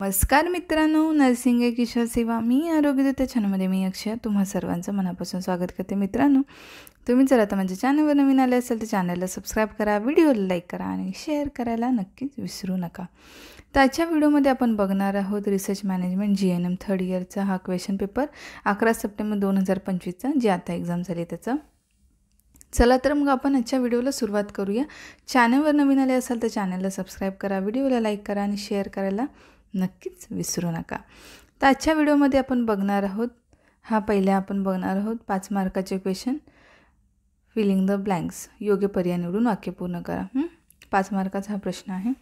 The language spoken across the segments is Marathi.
नमस्कार मित्रांनो, नर्सिंग एक ईश्वर सेवा. मी आरोग्यदाता चॅनलमध्ये मी अक्षय तुम्हा सर्वांचं मनापासून स्वागत करते. मित्रांनो, तुम्ही जर आता माझ्या चॅनलवर नवीन आले असाल तर चॅनलला सबस्क्राईब करा, व्हिडिओला लाईक करा आणि शेअर करायला नक्कीच विसरू नका. तर आजच्या व्हिडिओमध्ये आपण बघणार आहोत रिसर्च मॅनेजमेंट GNM थर्ड इयरचा हा क्वेश्चन पेपर 11 सप्टेंबर 2025चा जी आता एक्झाम झाली त्याचा. चला तर मग आपण आजच्या व्हिडिओला सुरुवात करूया. चॅनलवर नवीन आले असाल तर चॅनलला सबस्क्राईब करा, व्हिडिओला लाईक करा आणि शेअर करायला नक्कीच विसरू नका. तर आजच्या व्हिडिओमध्ये आपण बघणार आहोत आपण बघणार आहोत 5 मार्काचे क्वेश्चन. फिलिंग द ब्लँक्स, योग्य पर्याय निवडून वाक्य पूर्ण करा. 5 मार्काचा हा प्रश्न आहे.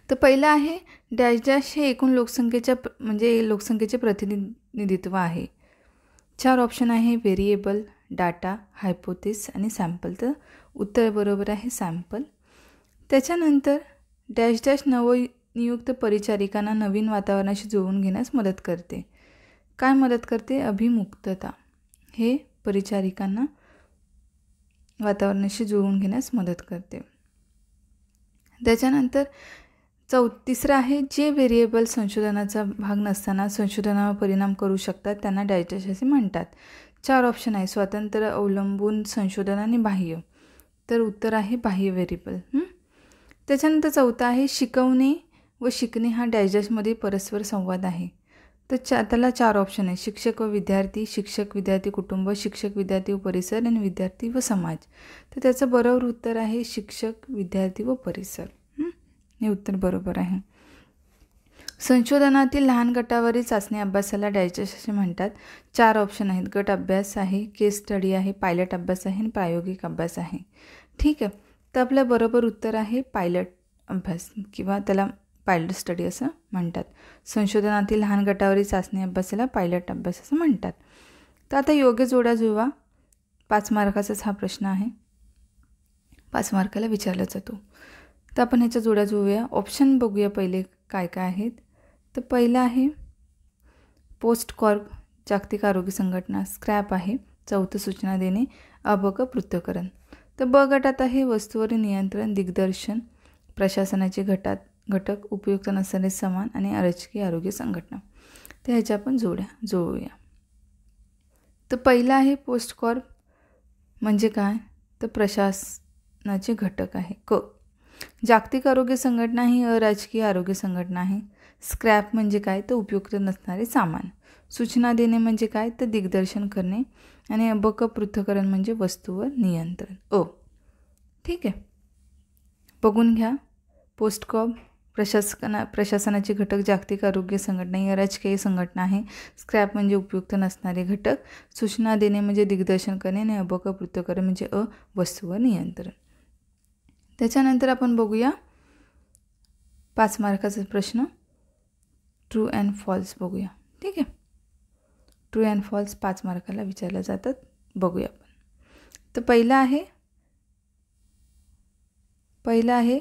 तर पहिला आहे डॅश डॅश हे एकूण लोकसंख्येचे प्रतिनिधित्व आहे. 4 ऑप्शन आहे व्हेरिएबल, डाटा, हायपोथिस आणि सॅम्पल. तर उत्तर बरोबर आहे सॅम्पल. त्याच्यानंतर डॅश डॅश नवनियुक्त परिचारिकांना नवीन वातावरणाशी जुळवून घेण्यास मदत करते. काय मदत करते? अभिमुक्तता हे परिचारिकांना वातावरणाशी जुळवून घेण्यास मदत करते. त्याच्यानंतर तिसरं आहे जे व्हेरिएबल संशोधनाचा भाग नसताना संशोधनावर परिणाम करू शकतात त्यांना डॅश डॅश असे म्हणतात. 4 ऑप्शन आहे स्वतंत्र, अवलंबून, संशोधन आणि बाह्य. तर उत्तर आहे बाह्य व्हेरिएबल. त्याच्यानंतर चौथा आहे शिकवणे व शिकणे हा डॅश डॅशमध्ये परस्पर संवाद आहे. तर त्याला 4 ऑप्शन आहे शिक्षक व विद्यार्थी, शिक्षक विद्यार्थी कुटुंब, शिक्षक विद्यार्थी व परिसर आणि विद्यार्थी व समाज. तर त्याचं बरोबर उत्तर आहे शिक्षक विद्यार्थी व परिसर. हे उत्तर बरोबर आहे. संशोधनातील लहान गटावरील चाचणी अभ्यासाला डॅश डॅश असे म्हणतात. 4 ऑप्शन आहेत गट अभ्यास आहे, केस स्टडी आहे, पायलट अभ्यास आहे आणि प्रायोगिक अभ्यास आहे. ठीक आहे. तर आपलं बरोबर उत्तर आहे पायलट अभ्यास किंवा त्याला पायलट स्टडी असं म्हणतात. संशोधनातील लहान गटावरील चाचणी अभ्यासाला पायलट अभ्यास असं म्हणतात. तर आता योग्य जोड्या जुळवा. 5 मार्काचाच हा प्रश्न आहे. 5 मार्काला विचारला जातो. तर आपण ह्याच्या जोड्या जुळूया. ऑप्शन बघूया पहिले काय काय आहेत. तर पहिलं आहे पोस्ट कॉर्प, जागतिक आरोग्य संघटना. स्क्रॅप आहे. चौथं सूचना देणे, अबक पृथक्करण. तर ब गटात आहे वस्तूवरील नियंत्रण, दिग्दर्शन, प्रशासनाचे घटक, उपयुक्त नसणारे समान आणि राजकीय आरोग्य संघटना. तर ह्याच्या आपण जोड्या जुळवूया. तर पहिला आहे पोस्ट कॉर्प म्हणजे काय? तर प्रशासनाचे घटक आहे. क. जागतिक आरोग्य संघटना ही अराजकीय आरोग्य संघटना आहे. स्क्रॅप म्हणजे काय? तर उपयुक्त नसणारे सामान. सूचना देणे म्हणजे काय? तर दिग्दर्शन करणे. आणि अबक पृथक्करण म्हणजे वस्तूवर नियंत्रण. ठीक आहे. बघून घ्या. पोस्ट कॉर्प प्रशासनाचे घटक, जागतिक आरोग्य संघटना ही राजकीय संघटना आहे. स्क्रॅप म्हणजे उपयुक्त नसणारे घटक, सूचना देणे म्हणजे दिग्दर्शन करणे आणि अबक पृथक्करण म्हणजे वस्तूवर नियंत्रण. त्याच्यानंतर आपण बघूया 5 मार्काचा प्रश्न ट्रू अँड फॉल्स बघूया. ठीक आहे. ट्रू अँड फॉल्स 5 मार्काला विचारल्या जातात. बघूया आपण. तर पहिला आहे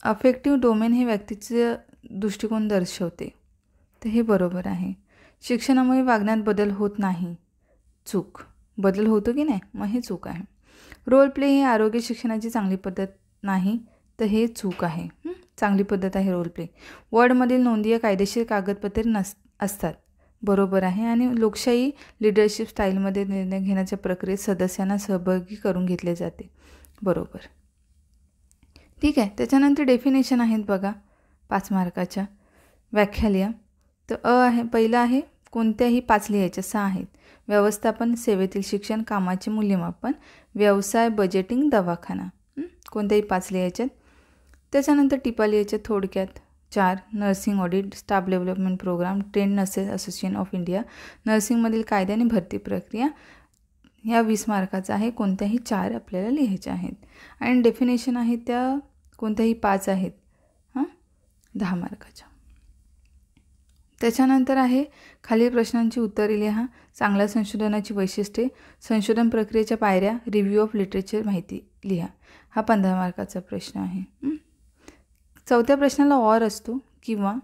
अफेक्टिव्ह डोमेन हे व्यक्तीचे दृष्टिकोन दर्शवते. तर हे बरोबर आहे. शिक्षणामुळे वागण्यात बदल होत नाही. चूक. बदल होतो की नाही? मग हे चूक आहे. रोल प्ले ही आरोग्य शिक्षणाची चांगली पद्धत नाही. तर हे चूक आहे. चांगली पद्धत आहे रोल प्ले. वॉर्डमधील नोंदीय कायदेशीर कागदपत्रे असतात. बरोबर आहे. आणि लोकशाही लीडरशिप स्टाईलमध्ये निर्णय घेण्याच्या प्रक्रियेत सदस्यांना सहभागी करून घेतले जाते. बरोबर. ठीक आहे. त्याच्यानंतर डेफिनेशन आहेत बघा 5 मार्काच्या. व्याख्या लिहा. तर आहे पहिलं आहे कोणत्याही 5 लिहायच्या. 6 आहेत. व्यवस्थापन, सेवेतील शिक्षण, कामाचे मूल्यमापन, व्यवसाय, बजेटिंग, दवाखाना. कोणत्याही 5 लिहायच्यात. त्याच्यानंतर टिपा लिहायच्या थोडक्यात 4. Nursing audit, staff development programme, trained nurses association of India, नर्सिंगमधील कायदे आणि भरती प्रक्रिया. ह्या 20 मार्काचा आहे. कोणत्याही 4 आपल्याला लिहायच्या आहेत. आणि डेफिनेशन आहेत त्या कोणत्याही 5 आहेत. 10 मार्काच्या. त्याच्यानंतर आहे खालील प्रश्नांची उत्तरे लिहा. चांगल्या संशोधनाची वैशिष्ट्ये, संशोधन प्रक्रियेच्या पायऱ्या, रिव्ह्यू ऑफ लिटरेचर माहिती लिहा. हा 15 मार्काचा प्रश्न आहे. चौथ्या प्रश्नाला ऑर असतो किंवा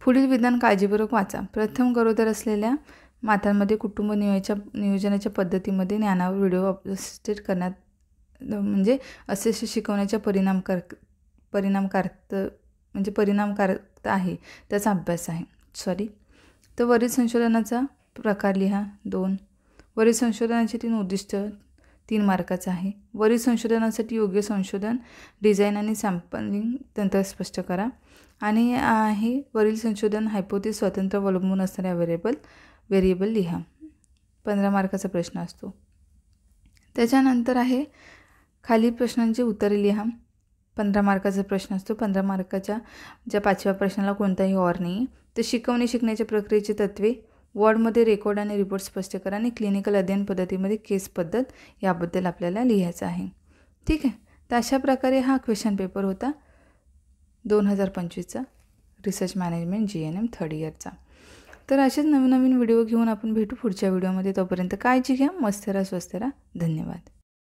पुढील विधान काळजीपूर्वक वाचा. प्रथम गरोदर असलेल्या मातांमध्ये कुटुंब नियोजनाच्या पद्धतीमध्ये ज्ञानावर व्हिडिओ असिस्टेड करण्यात म्हणजे असे शिकवण्याच्या परिणामकारकता आहे त्याचा अभ्यास आहे. तर वरील संशोधनाचा प्रकार लिहा 2. वरील संशोधनाची 3 उद्दिष्ट 3 मार्काचं आहे. वरील संशोधनासाठी योग्य संशोधन डिझाईन आणि सॅम्पलिंग तंत्र स्पष्ट करा. आणि आहे वरील संशोधन हायपोथेसिस स्वतंत्र अवलंबून असणाऱ्या व्हेरिएबल लिहा. 15 मार्काचा प्रश्न असतो. त्याच्यानंतर आहे खाली प्रश्नांची उत्तरे लिहा. 15 मार्काचा प्रश्न असतो. 15 मार्काच्या ज्या 5व्या प्रश्नाला कोणताही ऑर नाही. तर शिकण्याच्या प्रक्रियेची तत्त्वे, वॉर्डमध्ये रेकॉर्ड आणि रिपोर्ट स्पष्ट करा आणि क्लिनिकल अध्ययन पद्धतीमध्ये केस पद्धत याबद्दल आपल्याला लिहायचं आहे. ठीक आहे. तर अशा प्रकारे हा क्वेश्चन पेपर होता 2025चा रिसर्च मॅनेजमेंट GNM 3rd इयरचा. तर असेच नवीन व्हिडिओ घेऊन आपण भेटू पुढच्या व्हिडिओमध्ये. तोपर्यंत काळजी घ्या. मस्त राहा, स्वस्त राहा. धन्यवाद.